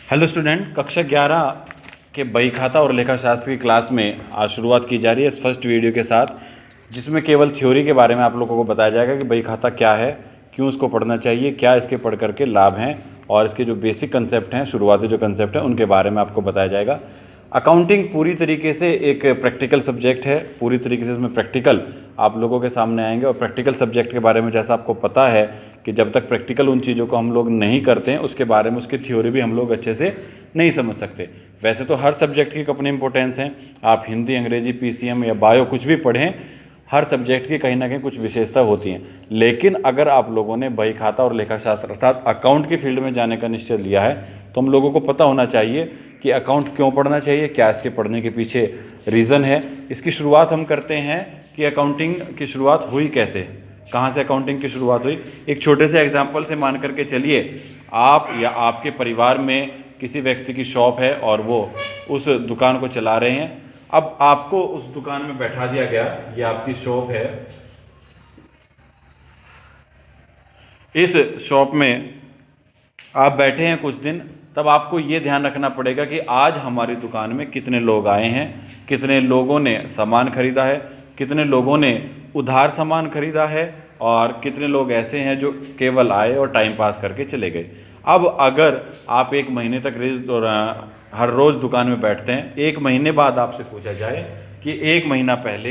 Hello student, कक्षा 11 के बही खाता और लेखा शास्त्र की क्लास में आज शुरुआत की जा रही है इस फर्स्ट वीडियो के साथ, जिसमें केवल थ्योरी के बारे में आप लोगों को बताया जाएगा कि बही खाता क्या है, क्यों उसको पढ़ना चाहिए, क्या इसके पढ़ करके लाभ हैं और इसके जो बेसिक कंसेप्ट हैं, शुरुआती जो कंसेप्ट हैं, उनके बारे में आपको बताया जाएगा। अकाउंटिंग पूरी तरीके से एक प्रैक्टिकल सब्जेक्ट है, पूरी तरीके से इसमें प्रैक्टिकल आप लोगों के सामने आएंगे। और प्रैक्टिकल सब्जेक्ट के बारे में जैसा आपको पता है कि जब तक प्रैक्टिकल उन चीज़ों को हम लोग नहीं करते हैं, उसके बारे में उसकी थ्योरी भी हम लोग अच्छे से नहीं समझ सकते। वैसे तो हर सब्जेक्ट की अपनी इंपॉर्टेंस है, आप हिंदी, अंग्रेजी, पीसीएम या बायो कुछ भी पढ़ें, हर सब्जेक्ट की कहीं ना कहीं कुछ विशेषता होती हैं। लेकिन अगर आप लोगों ने बही खाता और लेखा शास्त्र अर्थात अकाउंट की फील्ड में जाने का निश्चय लिया है, तो हम लोगों को पता होना चाहिए कि अकाउंट क्यों पढ़ना चाहिए, क्या इसके पढ़ने के पीछे रीज़न है। इसकी शुरुआत हम करते हैं कि अकाउंटिंग की शुरुआत हुई कैसे, कहाँ से अकाउंटिंग की शुरुआत हुई। एक छोटे से एग्जाम्पल से मान करके चलिए, आप या आपके परिवार में किसी व्यक्ति की शॉप है और वो उस दुकान को चला रहे हैं। अब आपको उस दुकान में बैठा दिया गया, ये आपकी शॉप है, इस शॉप में आप बैठे हैं कुछ दिन। तब आपको ये ध्यान रखना पड़ेगा कि आज हमारी दुकान में कितने लोग आए हैं, कितने लोगों ने सामान खरीदा है, कितने लोगों ने उधार सामान खरीदा है और कितने लोग ऐसे हैं जो केवल आए और टाइम पास करके चले गए। अब अगर आप एक महीने तक हर रोज़ दुकान में बैठते हैं, एक महीने बाद आपसे पूछा जाए कि एक महीना पहले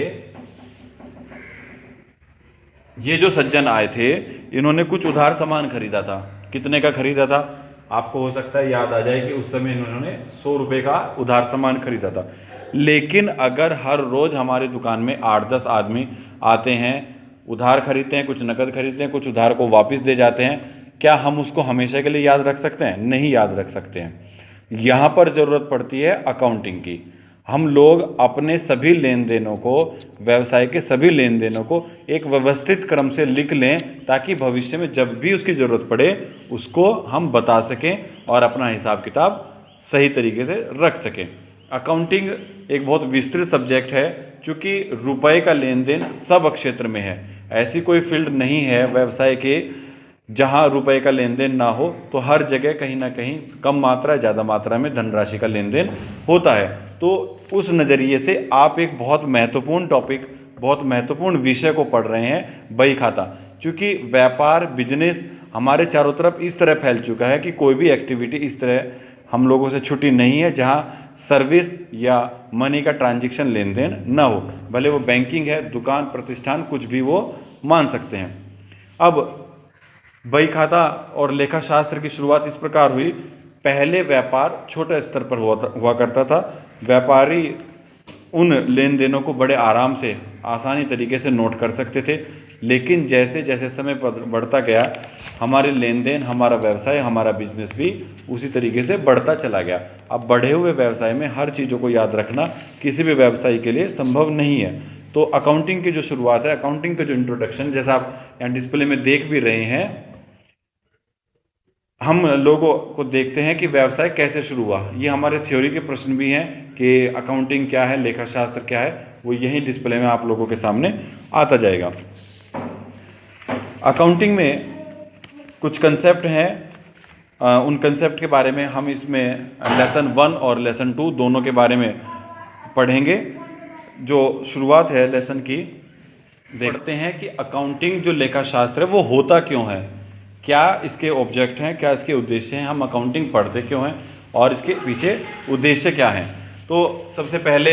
ये जो सज्जन आए थे, इन्होंने कुछ उधार सामान खरीदा था, कितने का खरीदा था, आपको हो सकता है याद आ जाए कि उस समय इन्होंने 100 रुपये का उधार सामान खरीदा था। लेकिन अगर हर रोज़ हमारी दुकान में 8-10 आदमी आते हैं, उधार खरीदते हैं, कुछ नकद खरीदते हैं, कुछ उधार को वापस दे जाते हैं, क्या हम उसको हमेशा के लिए याद रख सकते हैं? नहीं याद रख सकते हैं। यहाँ पर ज़रूरत पड़ती है अकाउंटिंग की। हम लोग अपने सभी लेन देनों को, व्यवसाय के सभी लेन देनों को एक व्यवस्थित क्रम से लिख लें, ताकि भविष्य में जब भी उसकी ज़रूरत पड़े उसको हम बता सकें और अपना हिसाब किताब सही तरीके से रख सकें। अकाउंटिंग एक बहुत विस्तृत सब्जेक्ट है, क्योंकि रुपए का लेन देन सब क्षेत्र में है। ऐसी कोई फील्ड नहीं है व्यवसाय के जहाँ रुपए का लेन देन ना हो, तो हर जगह कहीं ना कहीं कम मात्रा ज़्यादा मात्रा में धनराशि का लेन देन होता है। तो उस नज़रिए से आप एक बहुत महत्वपूर्ण टॉपिक, बहुत महत्वपूर्ण विषय को पढ़ रहे हैं, बही खाता। क्योंकि व्यापार, बिजनेस हमारे चारों तरफ इस तरह फैल चुका है कि कोई भी एक्टिविटी इस तरह हम लोगों से छुट्टी नहीं है जहाँ सर्विस या मनी का ट्रांजैक्शन लेन देन ना हो। भले वो बैंकिंग है, दुकान, प्रतिष्ठान, कुछ भी वो मान सकते हैं। अब बही खाता और लेखा शास्त्र की शुरुआत इस प्रकार हुई। पहले व्यापार छोटे स्तर पर हुआ करता था। व्यापारी उन लेन देनों को बड़े आराम से, आसानी तरीके से नोट कर सकते थे। लेकिन जैसे जैसे समय बढ़ता गया, हमारे लेन देन, हमारा व्यवसाय, हमारा बिजनेस भी उसी तरीके से बढ़ता चला गया। अब बढ़े हुए व्यवसाय में हर चीज़ों को याद रखना किसी भी व्यवसायी के लिए संभव नहीं है। तो अकाउंटिंग की जो शुरुआत है, अकाउंटिंग का जो इंट्रोडक्शन, जैसा आप यहाँ डिस्प्ले में देख भी रहे हैं, हम लोगों को देखते हैं कि व्यवसाय कैसे शुरू हुआ। ये हमारे थ्योरी के प्रश्न भी हैं कि अकाउंटिंग क्या है, लेखा शास्त्र क्या है, वो यही डिस्प्ले में आप लोगों के सामने आता जाएगा। अकाउंटिंग में कुछ कंसेप्ट हैं, उन कंसेप्ट के बारे में हम इसमें लेसन 1 और लेसन 2 दोनों के बारे में पढ़ेंगे। जो शुरुआत है लेसन की, देखते हैं कि अकाउंटिंग जो लेखा शास्त्र है वो होता क्यों है, क्या इसके ऑब्जेक्ट हैं, क्या इसके उद्देश्य हैं, हम अकाउंटिंग पढ़ते क्यों हैं और इसके पीछे उद्देश्य क्या हैं। तो सबसे पहले,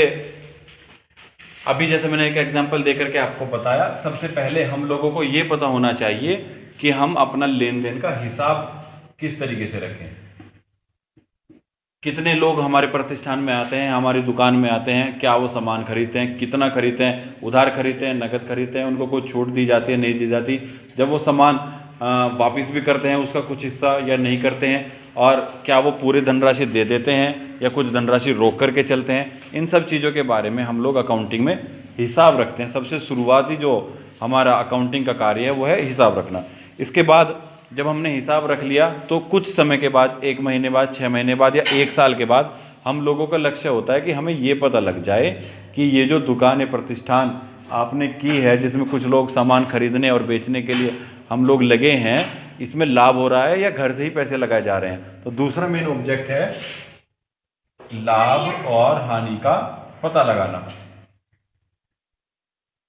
अभी जैसे मैंने एक एग्जांपल देकर के आपको बताया, सबसे पहले हम लोगों को ये पता होना चाहिए कि हम अपना लेन देन का हिसाब किस तरीके से रखें। कितने लोग हमारे प्रतिष्ठान में आते हैं, हमारी दुकान में आते हैं, क्या वो सामान खरीदते हैं, कितना खरीदते हैं, उधार खरीदते हैं, नकद खरीदते हैं, उनको कोई छूट दी जाती है, नहीं दी जाती, जब वो सामान वापस भी करते हैं उसका कुछ हिस्सा या नहीं करते हैं, और क्या वो पूरी धनराशि दे देते हैं या कुछ धनराशि रोक करके चलते हैं। इन सब चीज़ों के बारे में हम लोग अकाउंटिंग में हिसाब रखते हैं। सबसे शुरुआती जो हमारा अकाउंटिंग का कार्य है वो है हिसाब रखना। इसके बाद जब हमने हिसाब रख लिया, तो कुछ समय के बाद, 1 महीने बाद, 6 महीने बाद या 1 साल के बाद, हम लोगों का लक्ष्य होता है कि हमें ये पता लग जाए कि ये जो दुकान या प्रतिष्ठान आपने की है, जिसमें कुछ लोग सामान खरीदने और बेचने के लिए हम लोग लगे हैं, इसमें लाभ हो रहा है या घर से ही पैसे लगाए जा रहे हैं। तो दूसरा मेन ऑब्जेक्ट है लाभ और हानि का पता लगाना।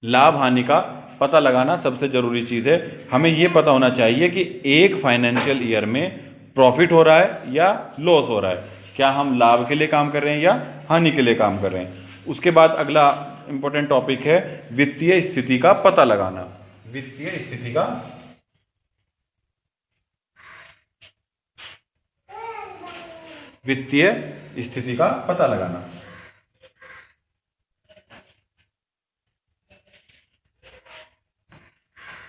लाभ हानि का पता लगाना सबसे जरूरी चीज है। हमें यह पता होना चाहिए कि एक फाइनेंशियल ईयर में प्रॉफिट हो रहा है या लॉस हो रहा है, क्या हम लाभ के लिए काम कर रहे हैं या हानि के लिए काम कर रहे हैं। उसके बाद अगला इंपॉर्टेंट टॉपिक है वित्तीय स्थिति का पता लगाना। वित्तीय स्थिति का पता लगाना।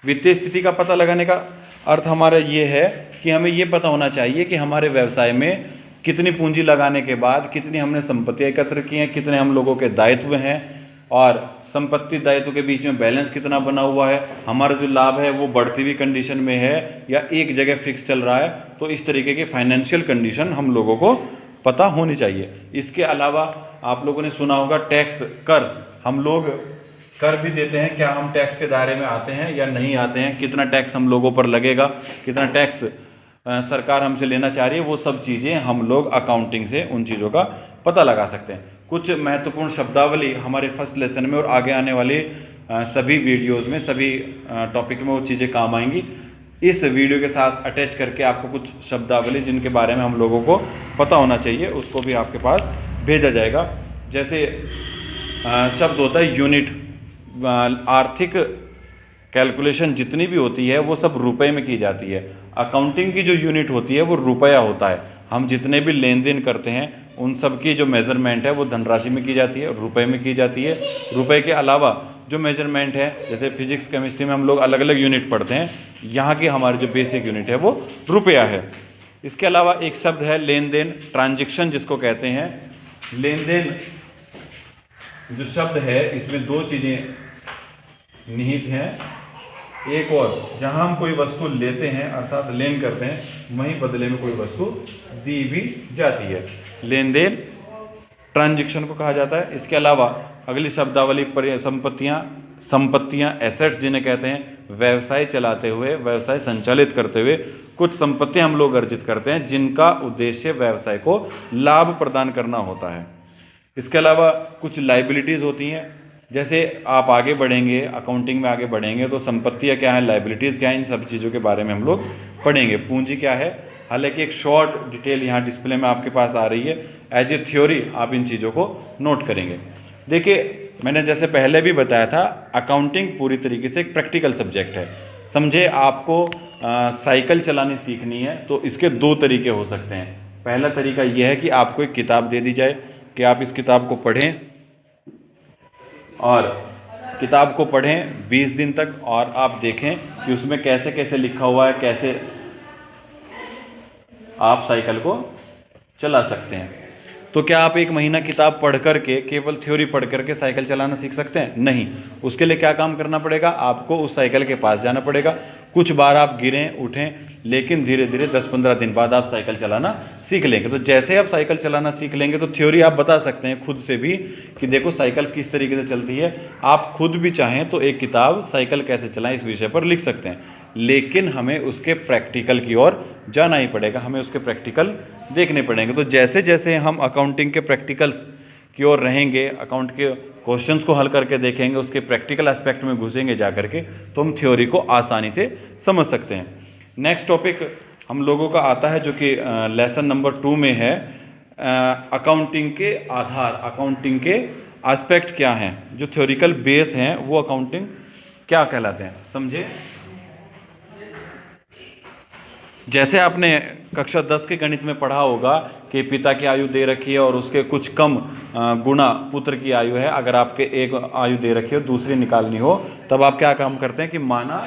वित्तीय स्थिति का पता लगाने का अर्थ हमारा ये है कि हमें ये पता होना चाहिए कि हमारे व्यवसाय में कितनी पूंजी लगाने के बाद कितनी हमने संपत्तियां एकत्र की हैं, कितने हम लोगों के दायित्व हैं और संपत्ति दायित्व के बीच में बैलेंस कितना बना हुआ है, हमारा जो लाभ है वो बढ़ती हुई कंडीशन में है या एक जगह फिक्स चल रहा है। तो इस तरीके की फाइनेंशियल कंडीशन हम लोगों को पता होनी चाहिए। इसके अलावा आप लोगों ने सुना होगा टैक्स, कर, हम लोग कर भी देते हैं, क्या हम टैक्स के दायरे में आते हैं या नहीं आते हैं, कितना टैक्स हम लोगों पर लगेगा, कितना टैक्स सरकार हमसे लेना चाह रही है, वो सब चीज़ें हम लोग अकाउंटिंग से उन चीज़ों का पता लगा सकते हैं। कुछ महत्वपूर्ण शब्दावली हमारे फर्स्ट लेसन में और आगे आने वाले सभी वीडियोज़ में, सभी टॉपिक में वो चीज़ें काम आएंगी। इस वीडियो के साथ अटैच करके आपको कुछ शब्दावली जिनके बारे में हम लोगों को पता होना चाहिए उसको भी आपके पास भेजा जाएगा। जैसे शब्द होता है यूनिट। आर्थिक कैलकुलेशन जितनी भी होती है वो सब रुपए में की जाती है। अकाउंटिंग की जो यूनिट होती है वो रुपया होता है। हम जितने भी लेन देन करते हैं उन सब की जो मेजरमेंट है वो धनराशि में की जाती है, रुपए में की जाती है। रुपए के अलावा जो मेजरमेंट है, जैसे फिजिक्स केमिस्ट्री में हम लोग अलग अलग यूनिट पढ़ते हैं, यहाँ की हमारी जो बेसिक यूनिट है वो रुपया है। इसके अलावा एक शब्द है लेन देन, ट्रांजेक्शन जिसको कहते हैं। लेन देन जो शब्द है इसमें दो चीज़ें निहित हैं। एक और, जहां हम कोई वस्तु लेते हैं अर्थात लेन करते हैं, वहीं बदले में कोई वस्तु दी भी जाती है। लेन देन ट्रांजैक्शन को कहा जाता है। इसके अलावा अगली शब्दावली संपत्तियां, एसेट्स जिन्हें कहते हैं। व्यवसाय चलाते हुए, व्यवसाय संचालित करते हुए कुछ संपत्तियां हम लोग अर्जित करते हैं जिनका उद्देश्य व्यवसाय को लाभ प्रदान करना होता है। इसके अलावा कुछ लाइबिलिटीज़ होती हैं। जैसे आप आगे बढ़ेंगे, अकाउंटिंग में आगे बढ़ेंगे तो संपत्तियाँ क्या है, लाइबिलिटीज़ क्या है, इन सब चीज़ों के बारे में हम लोग पढ़ेंगे। पूंजी क्या है, हालांकि एक शॉर्ट डिटेल यहाँ डिस्प्ले में आपके पास आ रही है। एज ए थ्योरी आप इन चीज़ों को नोट करेंगे। देखिए, मैंने जैसे पहले भी बताया था, अकाउंटिंग पूरी तरीके से एक प्रैक्टिकल सब्जेक्ट है। समझे, आपको साइकिल चलानी सीखनी है तो इसके दो तरीके हो सकते हैं। पहला तरीका यह है कि आपको एक किताब दे दी जाए कि आप इस किताब को पढ़ें और किताब को पढ़ें 20 दिन तक और आप देखें कि उसमें कैसे कैसे लिखा हुआ है, कैसे आप साइकिल को चला सकते हैं। तो क्या आप एक महीना किताब पढ़ करके, केवल थ्योरी पढ़ करके साइकिल चलाना सीख सकते हैं? नहीं। उसके लिए क्या काम करना पड़ेगा, आपको उस साइकिल के पास जाना पड़ेगा। कुछ बार आप गिरें उठें, लेकिन धीरे धीरे 10-15 दिन बाद आप साइकिल चलाना सीख लेंगे। तो जैसे आप साइकिल चलाना सीख लेंगे तो थ्योरी आप बता सकते हैं खुद से भी कि देखो साइकिल किस तरीके से चलती है। आप खुद भी चाहें तो एक किताब साइकिल कैसे चलाएं इस विषय पर लिख सकते हैं, लेकिन हमें उसके प्रैक्टिकल की ओर जाना ही पड़ेगा, हमें उसके प्रैक्टिकल देखने पड़ेंगे। तो जैसे जैसे हम अकाउंटिंग के प्रैक्टिकल्स की ओर रहेंगे, अकाउंट के क्वेश्चंस को हल करके देखेंगे, उसके प्रैक्टिकल एस्पेक्ट में घुसेंगे जा करके, तो हम थ्योरी को आसानी से समझ सकते हैं। नेक्स्ट टॉपिक हम लोगों का आता है जो कि लेसन नंबर 2 में है, अकाउंटिंग के आधार, अकाउंटिंग के एस्पेक्ट क्या हैं, जो थ्योरिकल बेस हैं वो अकाउंटिंग क्या कहलाते हैं। समझे, जैसे आपने कक्षा 10 के गणित में पढ़ा होगा कि पिता की आयु दे रखी है और उसके कुछ कम गुना पुत्र की आयु है। अगर आपके एक आयु दे रखी हो, दूसरी निकालनी हो, तब आप क्या काम करते हैं कि माना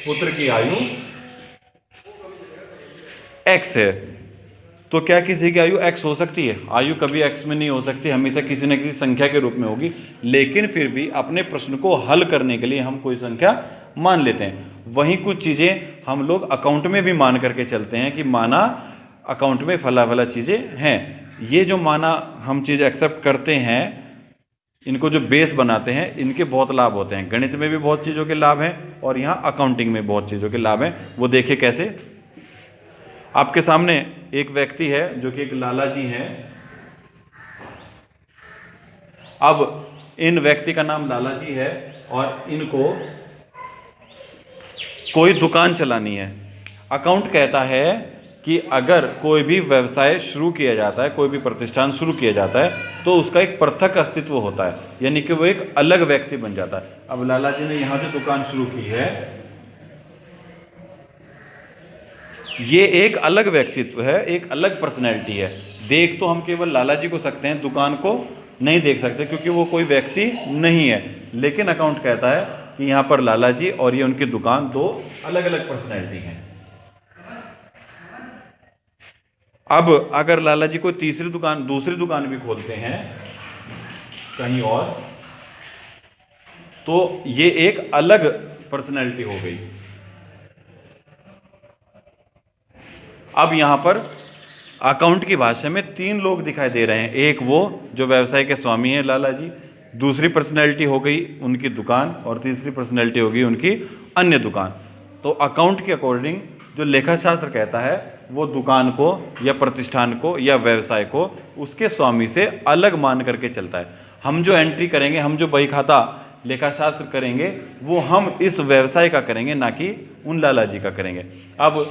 पुत्र की आयु x है, तो क्या किसी की आयु x हो सकती है? आयु कभी x में नहीं हो सकती, हमेशा किसी न किसी संख्या के रूप में होगी। लेकिन फिर भी अपने प्रश्न को हल करने के लिए हम कोई संख्या मान लेते हैं। वहीं कुछ चीज़ें हम लोग अकाउंट में भी मान करके चलते हैं कि माना अकाउंट में फला फला चीज़ें हैं। ये जो माना हम चीज़ एक्सेप्ट करते हैं, इनको जो बेस बनाते हैं, इनके बहुत लाभ होते हैं। गणित में भी बहुत चीज़ों के लाभ हैं और यहाँ अकाउंटिंग में बहुत चीज़ों के लाभ हैं। वो देखिए कैसे। आपके सामने एक व्यक्ति है जो कि एक लाला जी हैं। अब इन व्यक्ति का नाम लाला जी है और इनको कोई दुकान चलानी है। अकाउंट कहता है कि अगर कोई भी व्यवसाय शुरू किया जाता है, कोई भी प्रतिष्ठान शुरू किया जाता है, तो उसका एक पृथक अस्तित्व होता है, यानी कि वो एक अलग व्यक्ति बन जाता है। अब लाला जी ने यहाँ जो दुकान शुरू की है, ये एक अलग व्यक्तित्व है, एक अलग पर्सनैलिटी है। देख तो हम केवल लाला जी को सकते हैं, दुकान को नहीं देख सकते क्योंकि वो कोई व्यक्ति नहीं है। लेकिन अकाउंट कहता है कि यहाँ पर लाला जी और ये उनकी दुकान दो अलग अलग पर्सनैलिटी हैं। अब अगर लाला जी कोई दूसरी दुकान भी खोलते हैं कहीं और, तो ये एक अलग पर्सनैलिटी हो गई। अब यहां पर अकाउंट की भाषा में 3 लोग दिखाई दे रहे हैं। एक वो जो व्यवसाय के स्वामी हैं लाला जी, दूसरी पर्सनैलिटी हो गई उनकी दुकान, और तीसरी पर्सनैलिटी हो गई उनकी अन्य दुकान। तो अकाउंट के अकॉर्डिंग जो लेखा शास्त्र कहता है, वो दुकान को या प्रतिष्ठान को या व्यवसाय को उसके स्वामी से अलग मान करके चलता है। हम जो एंट्री करेंगे, हम जो बही खाता लेखा शास्त्र करेंगे, वो हम इस व्यवसाय का करेंगे, ना कि उन लाला जी का करेंगे। अब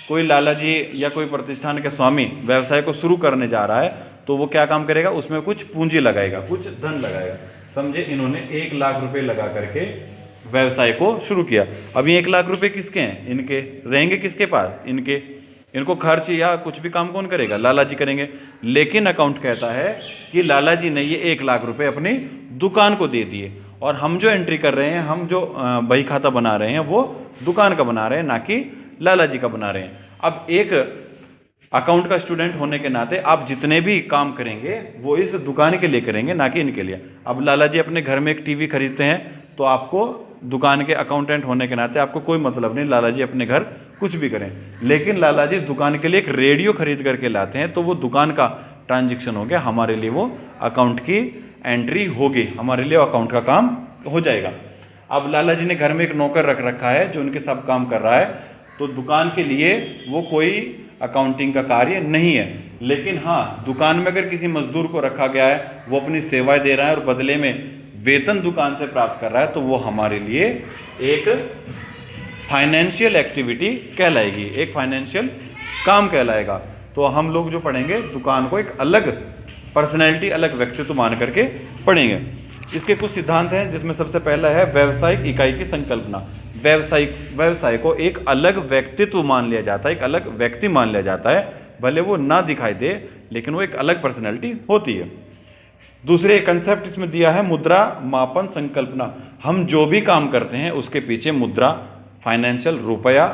कोई लाला जी या कोई प्रतिष्ठान के स्वामी व्यवसाय को शुरू करने जा रहा है, तो वो क्या काम करेगा, उसमें कुछ पूंजी लगाएगा, कुछ धन लगाएगा। समझे, इन्होंने 1 लाख रुपए लगा करके व्यवसाय को शुरू किया। अब ये 1 लाख रुपए किसके हैं, इनके रहेंगे, किसके पास, इनके। इनको खर्च या कुछ भी काम कौन करेगा, लाला जी करेंगे। लेकिन अकाउंट कहता है कि लाला जी ने ये 1 लाख रुपए अपनी दुकान को दे दिए, और हम जो एंट्री कर रहे हैं, हम जो बही खाता बना रहे हैं, वो दुकान का बना रहे हैं, ना कि लाला जी का बना रहे हैं। अब एक अकाउंट का स्टूडेंट होने के नाते आप जितने भी काम करेंगे वो इस दुकान के लिए करेंगे, ना कि इनके लिए। अब लाला जी अपने घर में एक टीवी खरीदते हैं, तो आपको दुकान के अकाउंटेंट होने के नाते आपको कोई मतलब नहीं, लाला जी अपने घर कुछ भी करें। लेकिन लाला जी दुकान के लिए एक रेडियो खरीद करके लाते हैं, तो वो दुकान का ट्रांजैक्शन हो गया, हमारे लिए वो अकाउंट की एंट्री होगी, हमारे लिए अकाउंट का काम हो जाएगा। अब लाला जी ने घर में एक नौकर रख रखा है जो उनके सब काम कर रहा है, तो दुकान के लिए वो कोई अकाउंटिंग का कार्य नहीं है। लेकिन हाँ, दुकान में अगर किसी मजदूर को रखा गया है, वो अपनी सेवाएं दे रहा है और बदले में वेतन दुकान से प्राप्त कर रहा है, तो वो हमारे लिए एक फाइनेंशियल एक्टिविटी कहलाएगी, एक फाइनेंशियल काम कहलाएगा। तो हम लोग जो पढ़ेंगे, दुकान को एक अलग पर्सनैलिटी, अलग व्यक्तित्व मान करके पढ़ेंगे। इसके कुछ सिद्धांत हैं, जिसमें सबसे पहला है व्यावसायिक इकाई की संकल्पना। व्यवसाय को एक अलग व्यक्तित्व मान लिया जाता है, एक अलग व्यक्ति मान लिया जाता है, भले वो ना दिखाई दे, लेकिन वो एक अलग पर्सनैलिटी होती है। दूसरे कंसेप्ट इसमें दिया है मुद्रा मापन संकल्पना। हम जो भी काम करते हैं उसके पीछे मुद्रा, फाइनेंशियल रुपया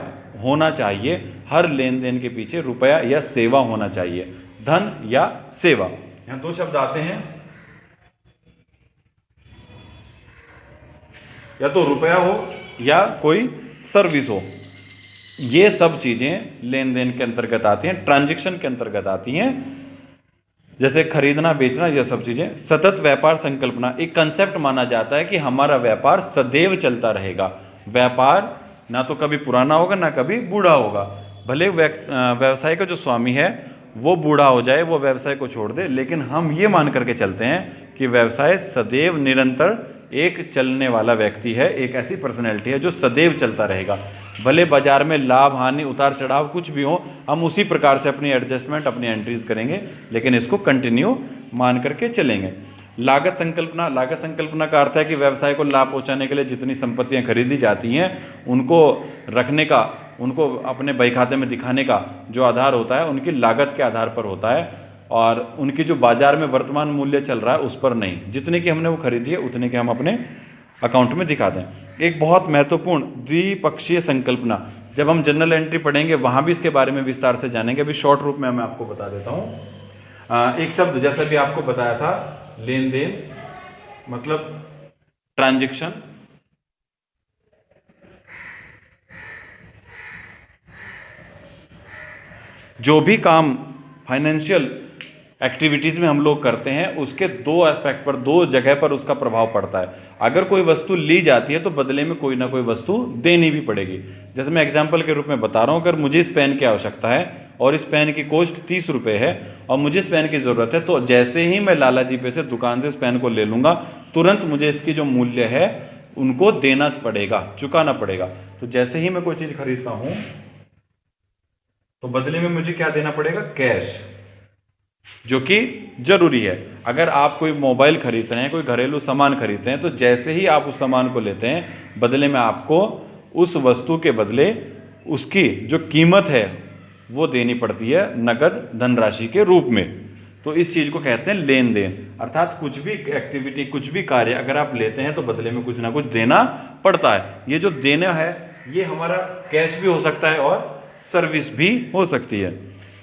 होना चाहिए। हर लेन देन के पीछे रुपया या सेवा होना चाहिए, धन या सेवा। यहां 2 शब्द आते हैं, या तो रुपया हो या कोई सर्विस हो। ये सब चीजें लेन देन के अंतर्गत आती हैं, ट्रांजैक्शन के अंतर्गत आती हैं, जैसे खरीदना बेचना, ये सब चीजें। सतत व्यापार संकल्पना एक कंसेप्ट माना जाता है कि हमारा व्यापार सदैव चलता रहेगा। व्यापार ना तो कभी पुराना होगा, ना कभी बूढ़ा होगा। भले व्यवसाय का जो स्वामी है वो बूढ़ा हो जाए, वो व्यवसाय को छोड़ दे, लेकिन हम ये मान करके चलते हैं कि व्यवसाय सदैव निरंतर एक चलने वाला व्यक्ति है, एक ऐसी पर्सनैलिटी है जो सदैव चलता रहेगा। भले बाजार में लाभ हानि उतार चढ़ाव कुछ भी हो, हम उसी प्रकार से अपनी एडजस्टमेंट, अपनी एंट्रीज करेंगे, लेकिन इसको कंटिन्यू मान करके चलेंगे। लागत संकल्पना का अर्थ है कि व्यवसाय को लाभ पहुंचाने के लिए जितनी संपत्तियां खरीदी जाती हैं, उनको रखने का, उनको अपने बही खाते में दिखाने का जो आधार होता है, उनकी लागत के आधार पर होता है, और उनकी जो बाजार में वर्तमान मूल्य चल रहा है उस पर नहीं। जितने की हमने वो खरीदी है उतने के हम अपने अकाउंट में दिखा दें। एक बहुत महत्वपूर्ण द्विपक्षीय संकल्पना, जब हम जनरल एंट्री पढ़ेंगे वहां भी इसके बारे में विस्तार से जानेंगे। अभी शॉर्ट रूप में मैं आपको बता देता हूं। एक शब्द जैसा भी आपको बताया था, लेन देन मतलब ट्रांजैक्शन, जो भी काम फाइनेंशियल एक्टिविटीज़ में हम लोग करते हैं, उसके दो एस्पेक्ट पर, दो जगह पर उसका प्रभाव पड़ता है। अगर कोई वस्तु ली जाती है तो बदले में कोई ना कोई वस्तु देनी भी पड़ेगी। जैसे मैं एग्जांपल के रूप में बता रहा हूँ, अगर मुझे इस पेन की आवश्यकता है और इस पेन की कॉस्ट 30 रुपये है और मुझे इस पेन की ज़रूरत है, तो जैसे ही मैं लाला जी पे से दुकान से इस पेन को ले लूँगा, तुरंत मुझे इसकी जो मूल्य है उनको देना पड़ेगा, चुकाना पड़ेगा। तो जैसे ही मैं कोई चीज़ खरीदता हूँ तो बदले में मुझे क्या देना पड़ेगा? कैश, जो कि जरूरी है। अगर आप कोई मोबाइल खरीदते हैं, कोई घरेलू सामान खरीदते हैं, तो जैसे ही आप उस सामान को लेते हैं, बदले में आपको उस वस्तु के बदले उसकी जो कीमत है वो देनी पड़ती है नगद धनराशि के रूप में। तो इस चीज़ को कहते हैं लेन देन। अर्थात कुछ भी एक्टिविटी, कुछ भी कार्य अगर आप लेते हैं तो बदले में कुछ ना कुछ देना पड़ता है। ये जो देना है ये हमारा कैश भी हो सकता है और सर्विस भी हो सकती है।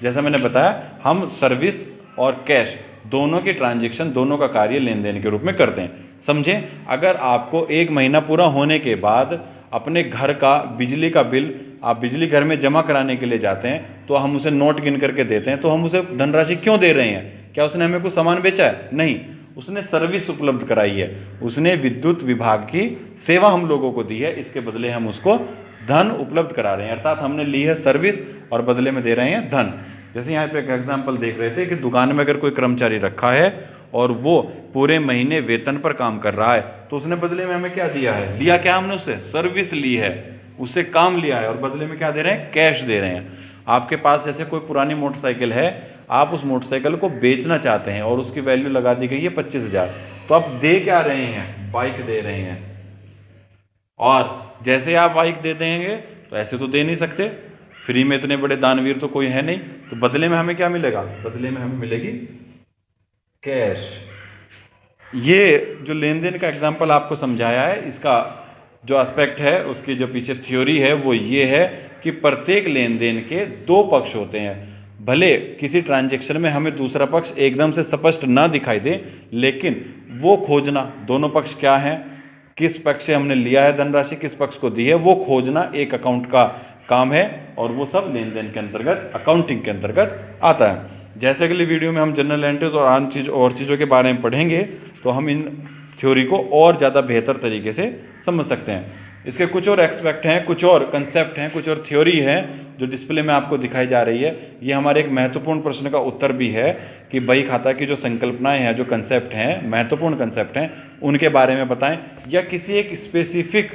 जैसा मैंने बताया, हम सर्विस और कैश दोनों की ट्रांजैक्शन, दोनों का कार्य लेन देन के रूप में करते हैं। समझें, अगर आपको 1 महीना पूरा होने के बाद अपने घर का बिजली का बिल आप बिजली घर में जमा कराने के लिए जाते हैं, तो हम उसे नोट गिन करके देते हैं, तो हम उसे धनराशि क्यों दे रहे हैं? क्या उसने हमें कुछ सामान बेचा है? नहीं, उसने सर्विस उपलब्ध कराई है, उसने विद्युत विभाग की सेवा हम लोगों को दी है, इसके बदले हम उसको धन उपलब्ध करा रहे हैं। अर्थात हमने ली है सर्विस और बदले में दे रहे हैं धन। जैसे यहाँ पे एक एग्जाम्पल देख रहे थे कि दुकान में अगर कोई कर्मचारी रखा है और वो पूरे महीने वेतन पर काम कर रहा है, तो उसने बदले में हमें क्या दिया है? लिया क्या हमने उससे? सर्विस ली है, उससे काम लिया है और बदले में क्या दे रहे हैं? कैश दे रहे हैं। आपके पास जैसे कोई पुरानी मोटरसाइकिल है, आप उस मोटरसाइकिल को बेचना चाहते हैं और उसकी वैल्यू लगा दी गई है 25,000, तो आप दे क्या रहे हैं? बाइक दे रहे हैं। और जैसे आप बाइक दे देंगे तो ऐसे तो दे नहीं सकते, फ्री में इतने बड़े दानवीर तो कोई है नहीं, तो बदले में हमें क्या मिलेगा? बदले में हमें मिलेगी कैश। ये जो लेन देन का एग्जाम्पल आपको समझाया है, इसका जो एस्पेक्ट है, उसकी जो पीछे थ्योरी है वो ये है कि प्रत्येक लेन देन के 2 पक्ष होते हैं। भले किसी ट्रांजैक्शन में हमें दूसरा पक्ष एकदम से स्पष्ट ना दिखाई दे, लेकिन वो खोजना, दोनों पक्ष क्या हैं, किस पक्ष से हमने लिया है धनराशि, किस पक्ष को दी है, वो खोजना एक अकाउंट का काम है और वो सब लेन देन के अंतर्गत, अकाउंटिंग के अंतर्गत आता है। जैसे अगली वीडियो में हम जनरल एंट्रीज और चीज़ों के बारे में पढ़ेंगे, तो हम इन थ्योरी को और ज़्यादा बेहतर तरीके से समझ सकते हैं। इसके कुछ और एक्सपेक्ट हैं, कुछ और कंसेप्ट हैं, कुछ और थ्योरी है जो डिस्प्ले में आपको दिखाई जा रही है। ये हमारे एक महत्वपूर्ण प्रश्न का उत्तर भी है कि बही खाता की जो संकल्पनाएं हैं, जो कंसेप्ट हैं, महत्वपूर्ण कंसेप्ट हैं, उनके बारे में बताएं, या किसी एक स्पेसिफिक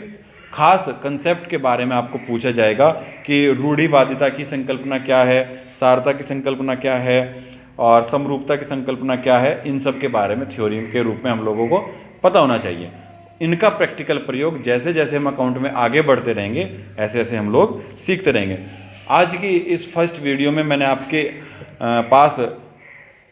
खास कंसेप्ट के बारे में आपको पूछा जाएगा कि रूढ़िवादिता की संकल्पना क्या है, सारता की संकल्पना क्या है और समरूपता की संकल्पना क्या है। इन सब के बारे में थ्योरी के रूप में हम लोगों को पता होना चाहिए। इनका प्रैक्टिकल प्रयोग जैसे जैसे हम अकाउंट में आगे बढ़ते रहेंगे, ऐसे ऐसे हम लोग सीखते रहेंगे। आज की इस फर्स्ट वीडियो में मैंने आपके पास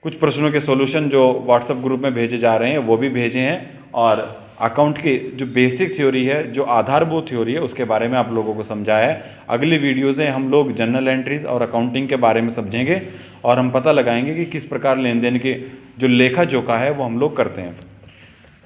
कुछ प्रश्नों के सॉल्यूशन जो व्हाट्सएप ग्रुप में भेजे जा रहे हैं वो भी भेजे हैं, और अकाउंट की जो बेसिक थ्योरी है, जो आधारभूत थ्योरी है, उसके बारे में आप लोगों को समझाया है। अगली वीडियो से हम लोग जनरल एंट्रीज और अकाउंटिंग के बारे में समझेंगे और हम पता लगाएंगे कि किस प्रकार लेन देन के जो लेखा जोखा है वो हम लोग करते हैं।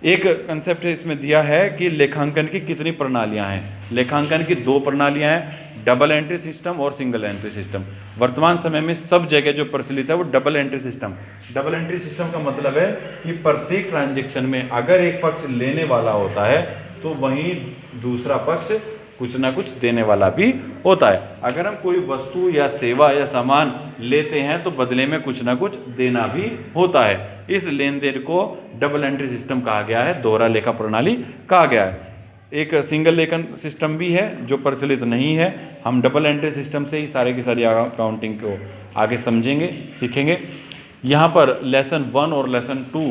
एक कंसेप्ट इसमें दिया है कि लेखांकन की कितनी प्रणालियां हैं। लेखांकन की 2 प्रणालियां हैं, डबल एंट्री सिस्टम और सिंगल एंट्री सिस्टम। वर्तमान समय में सब जगह जो प्रचलित है वो double entry system. Double entry system का मतलब है कि प्रत्येक ट्रांजैक्शन में अगर एक पक्ष लेने वाला होता है तो वहीं दूसरा पक्ष कुछ ना कुछ देने वाला भी होता है। अगर हम कोई वस्तु या सेवा या सामान लेते हैं तो बदले में कुछ ना कुछ देना भी होता है। इस लेन देन को डबल एंट्री सिस्टम कहा गया है, दोहरा लेखा प्रणाली कहा गया है। एक सिंगल लेखन सिस्टम भी है जो प्रचलित नहीं है। हम डबल एंट्री सिस्टम से ही सारे की सारी अकाउंटिंग को आगे समझेंगे, सीखेंगे। यहाँ पर लेसन 1 और लेसन 2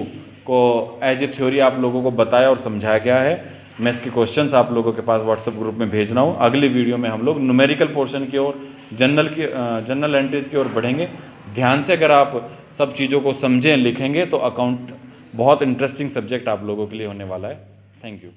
को एज ए थ्योरी आप लोगों को बताया और समझाया गया है। मैं इसके क्वेश्चंस आप लोगों के पास व्हाट्सएप ग्रुप में भेज रहा हूँ। अगली वीडियो में हम लोग न्यूमेरिकल पोर्शन की ओर, जनरल एंट्रीज की ओर बढ़ेंगे। ध्यान से अगर आप सब चीज़ों को समझें, लिखेंगे, तो अकाउंट बहुत इंटरेस्टिंग सब्जेक्ट आप लोगों के लिए होने वाला है। Thank you.